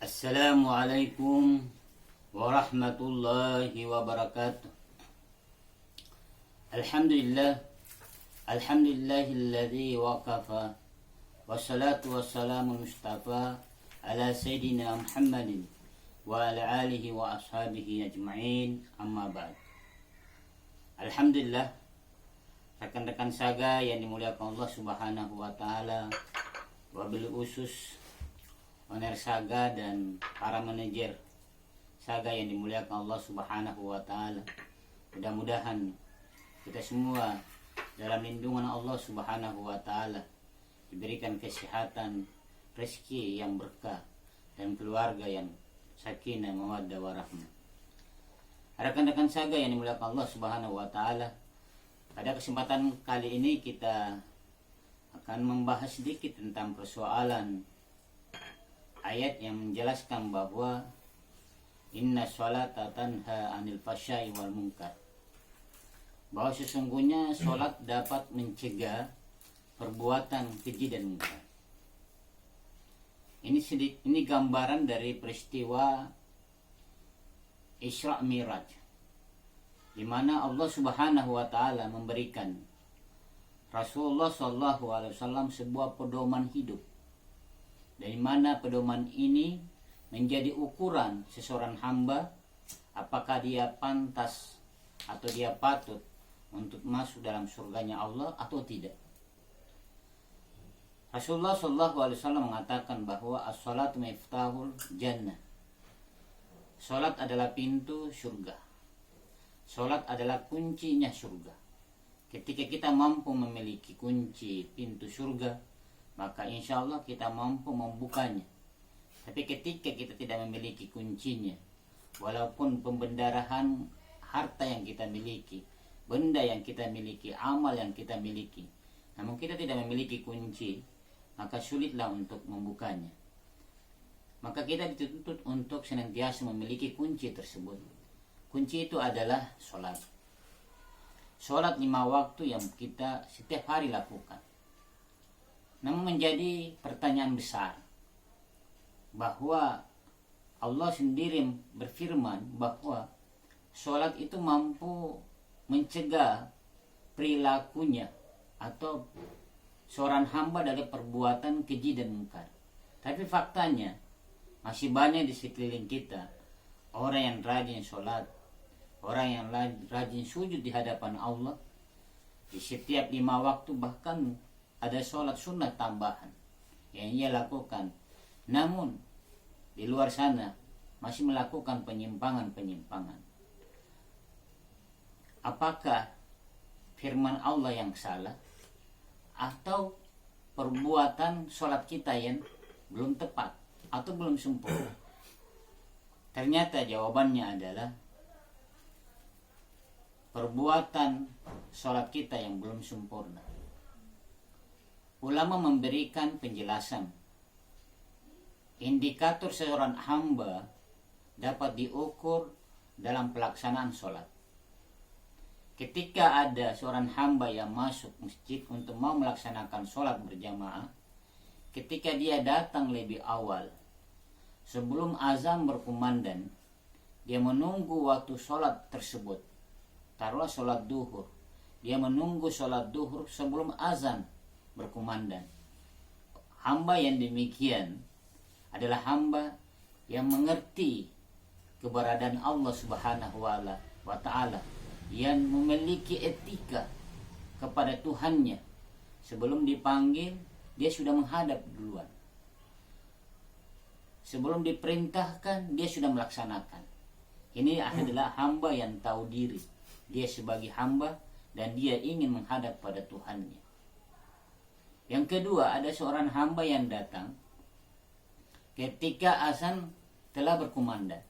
Assalamualaikum warahmatullahi wabarakatuh. Alhamdulillah, alhamdulillahilladzi waqafa, wassalatu wassalamu mustafa ala sayyidina Muhammadin wa ala alihi wa ashabihi ajma'in, amma ba'd. Alhamdulillah, rekan-rekan saga yang dimuliakan Allah Subhanahu wa taala, wabil usus owner saga dan para manajer saga yang dimuliakan Allah Subhanahu wa taala. Mudah-mudahan kita semua dalam lindungan Allah Subhanahu wa taala, diberikan kesehatan, rezeki yang berkah dan keluarga yang sakinah, mawaddah warahmah. Rekan-rekan saga yang dimuliakan Allah Subhanahu wa taala, pada kesempatan kali ini kita akan membahas sedikit tentang persoalan ayat yang menjelaskan bahwa inna sholata tanha anil fahsya'i wal munkar, bahwa sesungguhnya sholat dapat mencegah perbuatan keji dan munkar. Ini gambaran dari peristiwa Isra Miraj, di mana Allah Subhanahu wa taala memberikan Rasulullah SAW sebuah pedoman hidup, dari mana pedoman ini menjadi ukuran seseorang hamba apakah dia pantas atau dia patut untuk masuk dalam surganya Allah atau tidak. Rasulullah SAW mengatakan bahwa as-salatu miftahul jannah, salat adalah pintu surga, salat adalah kuncinya surga. Ketika kita mampu memiliki kunci pintu surga, maka insya Allah kita mampu membukanya. Tapi ketika kita tidak memiliki kuncinya, walaupun pembendarahan harta yang kita miliki, benda yang kita miliki, amal yang kita miliki, namun kita tidak memiliki kunci, maka sulitlah untuk membukanya. Maka kita dituntut untuk senantiasa memiliki kunci tersebut. Kunci itu adalah sholat. Sholat 5 waktu yang kita setiap hari lakukan. Namun menjadi pertanyaan besar bahwa Allah sendiri berfirman bahwa sholat itu mampu mencegah perilakunya atau seorang hamba dari perbuatan keji dan munkar. Tapi faktanya masih banyak di sekeliling kita orang yang rajin sholat, orang yang rajin sujud di hadapan Allah di setiap 5 waktu, bahkan ada sholat sunnah tambahan yang ia lakukan, namun di luar sana masih melakukan penyimpangan-penyimpangan. Apakah firman Allah yang salah atau perbuatan sholat kita yang belum tepat atau belum sempurna? Ternyata jawabannya adalah perbuatan sholat kita yang belum sempurna. Ulama memberikan penjelasan indikator seorang hamba dapat diukur dalam pelaksanaan sholat. Ketika ada seorang hamba yang masuk masjid untuk mau melaksanakan sholat berjamaah, ketika dia datang lebih awal sebelum azan berkumandang, dia menunggu waktu sholat tersebut. Taruhlah sholat duhur, dia menunggu sholat duhur sebelum azan berkumandang. Hamba yang demikian adalah hamba yang mengerti keberadaan Allah Subhanahu wa taala, yang memiliki etika kepada Tuhannya. Sebelum dipanggil, dia sudah menghadap duluan. Sebelum diperintahkan, dia sudah melaksanakan. Ini adalah hamba yang tahu diri. Dia sebagai hamba dan dia ingin menghadap pada Tuhannya. Yang kedua, ada seorang hamba yang datang ketika azan telah berkumandang,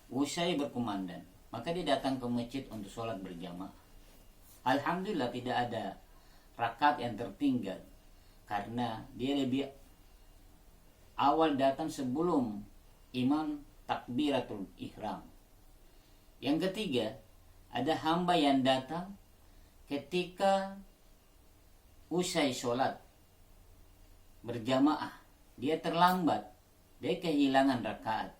usai berkumandang, maka dia datang ke masjid untuk sholat berjamaah. Alhamdulillah tidak ada rakaat yang tertinggal, karena dia lebih awal datang sebelum imam takbiratul ihram. Yang ketiga, ada hamba yang datang ketika usai sholat berjamaah, dia terlambat dia kehilangan rakaat.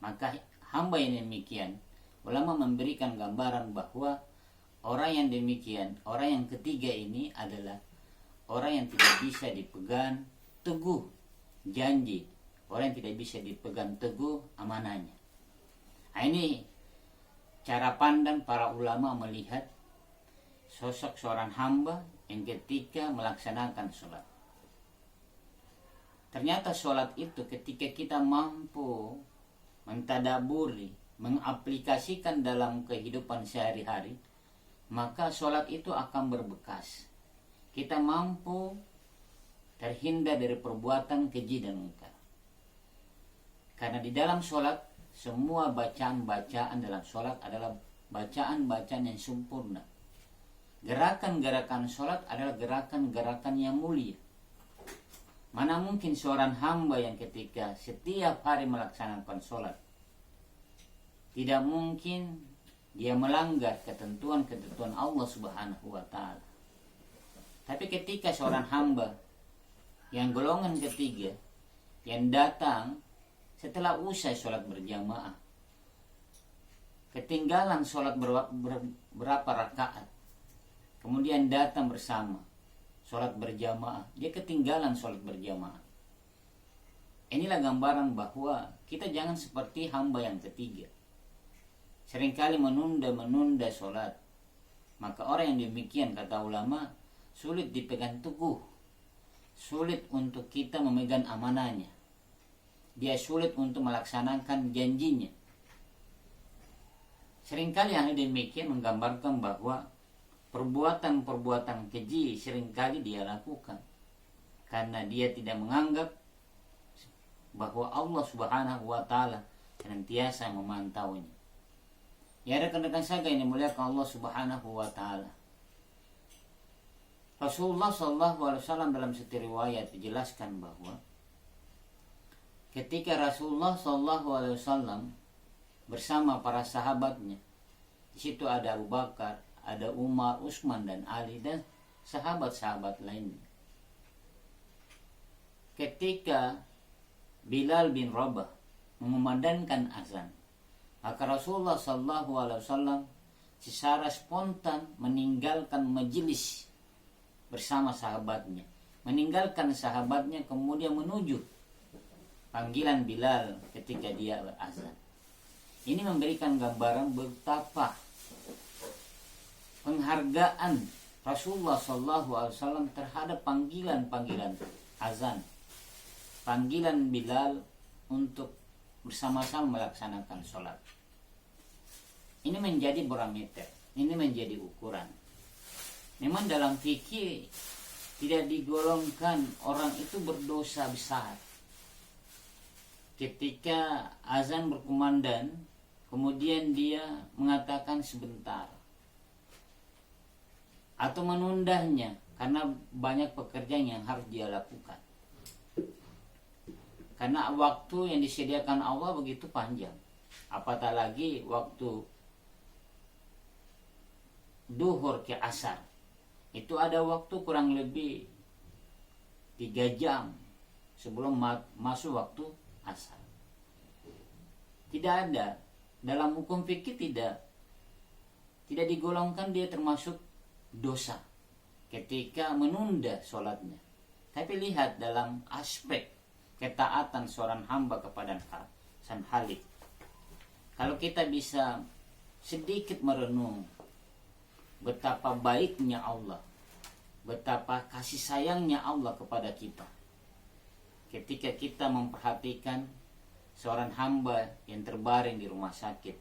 Maka hamba yang demikian, ulama memberikan gambaran bahwa orang yang demikian, orang yang ketiga ini adalah orang yang tidak bisa dipegang teguh janji, orang yang tidak bisa dipegang teguh amanahnya. Nah, ini cara pandang para ulama melihat sosok seorang hamba yang ketika melaksanakan sholat. Ternyata sholat itu ketika kita mampu mentadaburi, mengaplikasikan dalam kehidupan sehari-hari, maka sholat itu akan berbekas. Kita mampu terhindar dari perbuatan keji dan mungkar. Karena di dalam sholat, semua bacaan-bacaan dalam sholat adalah bacaan-bacaan yang sempurna. Gerakan-gerakan sholat adalah gerakan-gerakan yang mulia. Mana mungkin seorang hamba yang ketika setiap hari melaksanakan sholat, tidak mungkin dia melanggar ketentuan-ketentuan Allah Subhanahu wa Ta'ala. Tapi ketika seorang hamba yang golongan ketiga yang datang setelah usai sholat berjamaah, ketinggalan sholat berapa rakaat, kemudian datang bersama sholat berjamaah, dia ketinggalan sholat berjamaah. Inilah gambaran bahwa kita jangan seperti hamba yang ketiga, seringkali menunda sholat. Maka orang yang demikian, kata ulama, sulit dipegang teguh, sulit untuk kita memegang amanahnya, dia sulit untuk melaksanakan janjinya. Seringkali yang demikian menggambarkan bahwa perbuatan-perbuatan keji seringkali dia lakukan karena dia tidak menganggap bahwa Allah Subhanahu wa Ta'ala senantiasa memantaunya. Ya, rekan-rekan saga yang dimuliakan Allah Subhanahu wa Ta'ala, Rasulullah SAW dalam satu riwayat dijelaskan bahwa ketika Rasulullah SAW bersama para sahabatnya, di situ ada Abu Bakar, ada Umar, Utsman dan Ali dan sahabat-sahabat lainnya. Ketika Bilal bin Rabah mengumandangkan azan, maka Rasulullah SAW secara spontan meninggalkan majelis bersama sahabatnya, meninggalkan sahabatnya, kemudian menuju panggilan Bilal ketika dia berazan. Ini memberikan gambaran betapa penghargaan Rasulullah SAW terhadap panggilan-panggilan azan, panggilan Bilal untuk bersama-sama melaksanakan sholat. Ini menjadi barometer, ini menjadi ukuran. Memang dalam fikih tidak digolongkan orang itu berdosa besar ketika azan berkumandang kemudian dia mengatakan sebentar atau menundanya karena banyak pekerjaan yang harus dia lakukan, karena waktu yang disediakan Allah begitu panjang, apatah lagi waktu duhur ke asar itu ada waktu kurang lebih 3 jam sebelum masuk waktu asar. Tidak ada dalam hukum fikih, tidak digolongkan dia termasuk dosa ketika menunda sholatnya. Tapi lihat dalam aspek ketaatan seorang hamba kepada Sang Khalik, kalau kita bisa sedikit merenung betapa baiknya Allah, betapa kasih sayangnya Allah kepada kita, ketika kita memperhatikan seorang hamba yang terbaring di rumah sakit,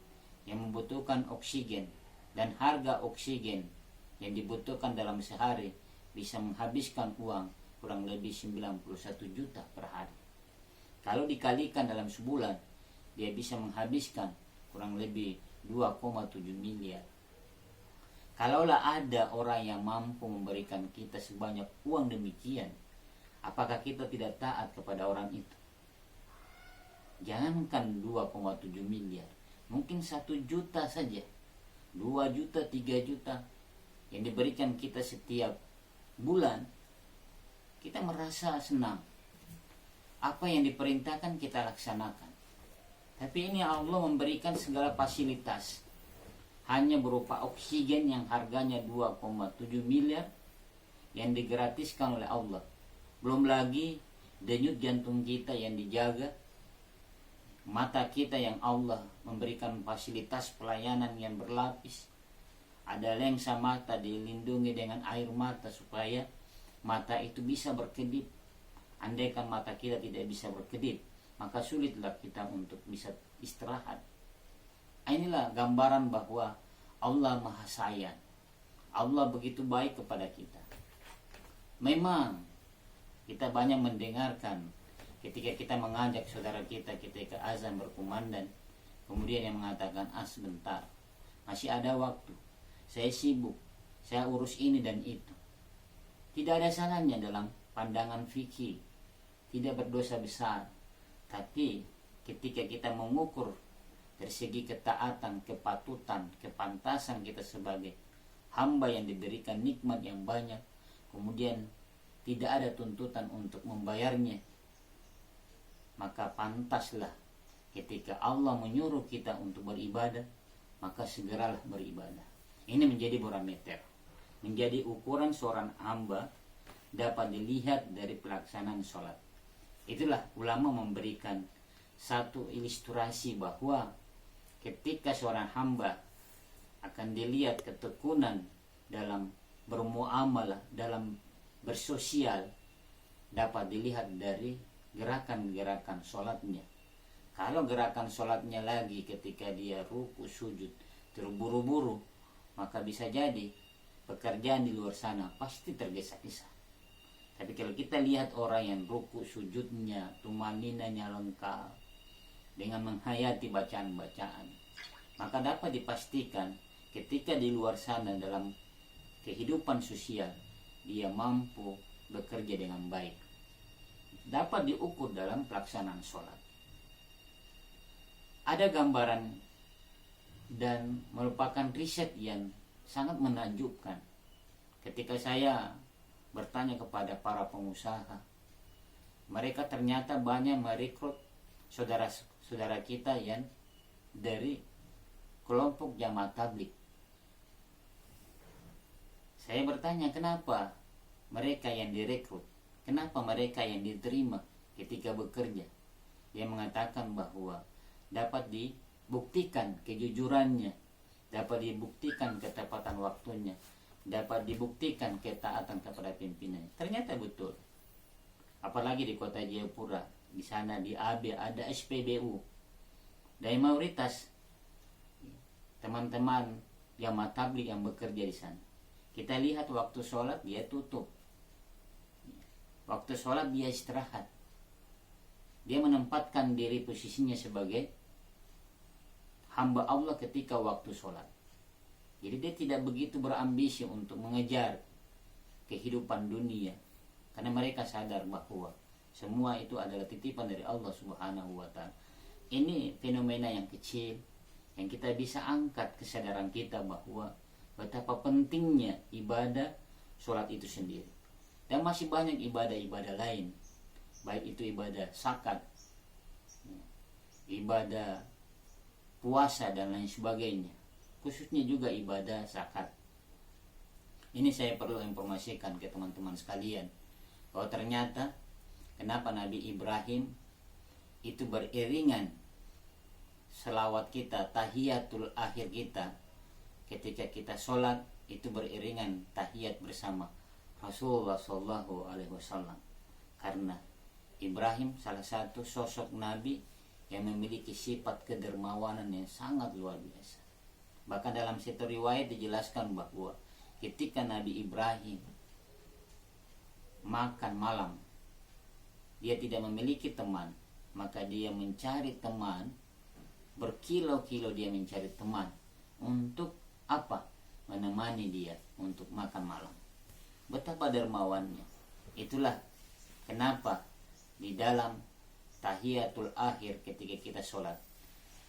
yang membutuhkan oksigen, dan harga oksigen yang dibutuhkan dalam sehari bisa menghabiskan uang kurang lebih 91 juta per hari. Kalau dikalikan dalam sebulan, dia bisa menghabiskan kurang lebih 2,7 miliar. Kalaulah ada orang yang mampu memberikan kita sebanyak uang demikian, apakah kita tidak taat kepada orang itu? Jangankan 2,7 miliar, mungkin 1 juta saja, 2 juta, 3 juta yang diberikan kita setiap bulan, kita merasa senang. Apa yang diperintahkan kita laksanakan. Tapi ini Allah memberikan segala fasilitas, hanya berupa oksigen yang harganya 2,7 miliar yang digratiskan oleh Allah. Belum lagi denyut jantung kita yang dijaga, mata kita yang Allah memberikan fasilitas pelayanan yang berlapis. Ada lensa mata dilindungi dengan air mata supaya mata itu bisa berkedip. Andaikan mata kita tidak bisa berkedip, maka sulitlah kita untuk bisa istirahat. Inilah gambaran bahwa Allah Maha Sayang. Allah begitu baik kepada kita. Memang kita banyak mendengarkan ketika kita mengajak saudara kita ketika azan berkumandang, kemudian yang mengatakan sebentar, masih ada waktu, saya sibuk, saya urus ini dan itu. Tidak ada salahnya dalam pandangan fikih, tidak berdosa besar. Tapi ketika kita mengukur dari segi ketaatan, kepatutan, kepantasan kita sebagai hamba yang diberikan nikmat yang banyak, kemudian tidak ada tuntutan untuk membayarnya, maka pantaslah ketika Allah menyuruh kita untuk beribadah, maka segeralah beribadah. Ini menjadi barometer, menjadi ukuran seorang hamba dapat dilihat dari pelaksanaan sholat. Itulah ulama memberikan satu ilustrasi bahwa ketika seorang hamba akan dilihat ketekunan dalam bermuamalah, dalam bersosial, dapat dilihat dari gerakan-gerakan sholatnya. Kalau gerakan sholatnya lagi ketika dia ruku sujud terburu-buru, maka bisa jadi pekerjaan di luar sana pasti tergesa-gesa. Tapi kalau kita lihat orang yang ruku sujudnya, tumaninanya lengkap dengan menghayati bacaan-bacaan, maka dapat dipastikan ketika di luar sana dalam kehidupan sosial dia mampu bekerja dengan baik. Dapat diukur dalam pelaksanaan sholat. Ada gambaran dan merupakan riset yang sangat menakjubkan. Ketika saya bertanya kepada para pengusaha, mereka ternyata banyak merekrut saudara-saudara kita yang dari kelompok jamaah tabligh. Saya bertanya kenapa mereka yang direkrut, kenapa mereka yang diterima ketika bekerja. Dia mengatakan bahwa dapat dibuktikan kejujurannya, dapat dibuktikan ketepatan waktunya, dapat dibuktikan ketaatan kepada pimpinan. Ternyata betul. Apalagi di kota Jayapura, di sana di AB ada SPBU. Dan mayoritas teman-teman jamaah tabligh yang bekerja di sana, kita lihat waktu sholat dia tutup, waktu sholat dia istirahat. Dia menempatkan diri posisinya sebagai hamba Allah ketika waktu sholat. Jadi dia tidak begitu berambisi untuk mengejar kehidupan dunia, karena mereka sadar bahwa semua itu adalah titipan dari Allah Subhanahu wa Ta'ala. Ini fenomena yang kecil yang kita bisa angkat kesadaran kita bahwa betapa pentingnya ibadah sholat itu sendiri. Dan masih banyak ibadah-ibadah lain, baik itu ibadah zakat, ibadah puasa dan lain sebagainya, khususnya juga ibadah zakat. Ini saya perlu informasikan ke teman-teman sekalian bahwa ternyata kenapa Nabi Ibrahim itu beriringan selawat kita, tahiyatul akhir kita ketika kita sholat itu beriringan tahiyat bersama Rasulullah Shallallahu Alaihi Wasallam, karena Ibrahim salah satu sosok Nabi yang memiliki sifat kedermawanan yang sangat luar biasa. Bahkan dalam satu riwayat dijelaskan bahwa ketika Nabi Ibrahim makan malam, dia tidak memiliki teman, maka dia mencari teman, berkilo-kilo dia mencari teman. Untuk apa? Menemani dia untuk makan malam. Betapa dermawannya. Itulah kenapa di dalam tahiyatul akhir ketika kita sholat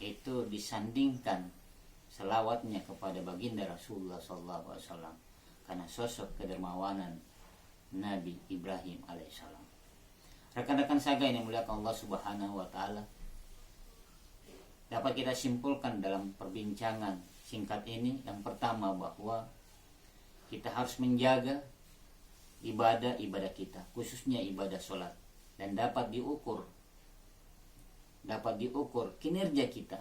itu disandingkan selawatnya kepada baginda Rasulullah SAW, karena sosok kedermawanan Nabi Ibrahim alaihissalam. Rekan-rekan saga yang dimuliakan Allah Subhanahu wa taala, dapat kita simpulkan dalam perbincangan singkat ini, yang pertama bahwa kita harus menjaga ibadah kita, khususnya ibadah sholat, dan dapat diukur kinerja kita,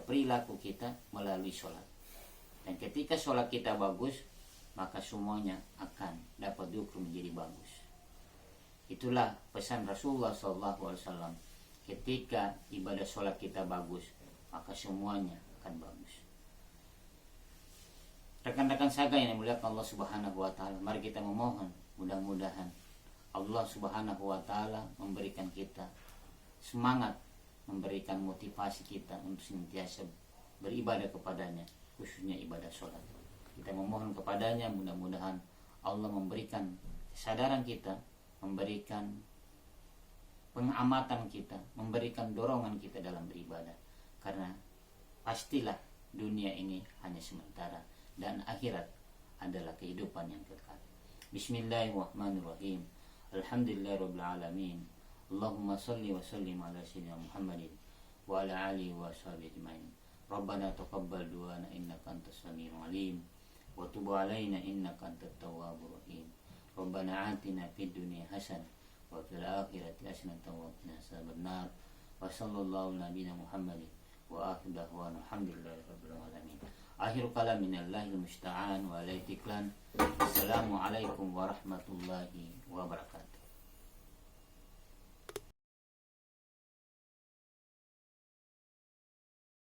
perilaku kita melalui sholat. Dan ketika sholat kita bagus, maka semuanya akan dapat diukur menjadi bagus. Itulah pesan Rasulullah SAW. Ketika ibadah sholat kita bagus, maka semuanya akan bagus. Rekan-rekan saga yang dimuliakan Allah Subhanahu wa taala, mari kita memohon mudah-mudahan Allah Subhanahu wa taala memberikan kita semangat, memberikan motivasi kita untuk senantiasa beribadah kepadanya, khususnya ibadah sholat. Kita memohon kepadanya mudah-mudahan Allah memberikan kesadaran kita, memberikan pengamatan kita, memberikan dorongan kita dalam beribadah. Karena pastilah dunia ini hanya sementara dan akhirat adalah kehidupan yang kekal. Bismillahirrahmanirrahim. Alhamdulillahirabbil alamin. Allahumma shalli wa sallim ala sayyidina Muhammadin wa ala alihi wa sahbihi ajmain. Rabbana taqabbal du'ana innaka antas samiul alim wa tub alaina innaka antat tawwabur rahim. Rabbana atina fid dunya hasanah wa fil akhirati hasanatan wa qina adzabannar. Wa sallallahu nabiyana Muhammadin wa akhiru da'wana alhamdulillahi rabbil alamin. Akhir kalam minallahil musta'an wa alaihi tiklan. Assalamualaikum warahmatullahi wabarakatuh.